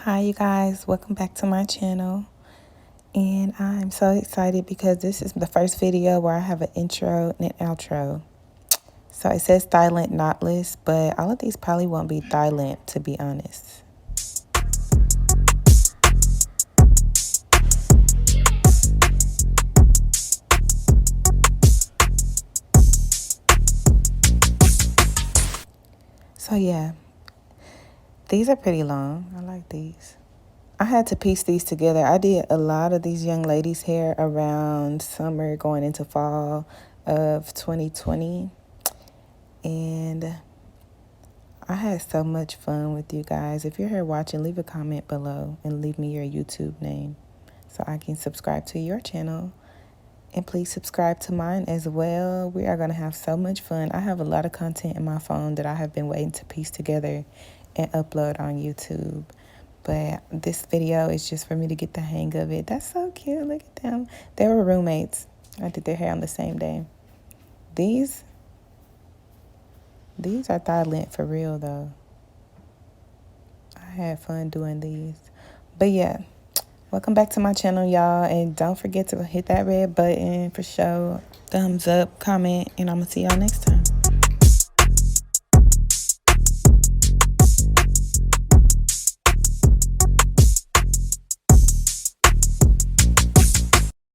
Hi you guys, welcome back to my channel, and I'm so excited because this is the first video where I have an intro and an outro. So it says silent knotless, but all of these probably won't be silent, to be honest. So yeah, these are pretty long. I like these. I had to piece these together. I did a lot of these young ladies' hair around summer going into fall of 2020, and I had so much fun with you guys. If you're here watching, leave a comment below and leave me your YouTube name so I can subscribe to your channel. And please subscribe to mine as well. We are going to have so much fun. I have a lot of content in my phone that I have been waiting to piece together and upload on YouTube. But this video is just for me to get the hang of it. That's so cute. Look at them. They were roommates. I did their hair on the same day. These are thigh length for real though. I had fun doing these. But yeah, welcome back to my channel, y'all. And don't forget to hit that red button for sure. Thumbs up, comment, and I'm going to see y'all next time.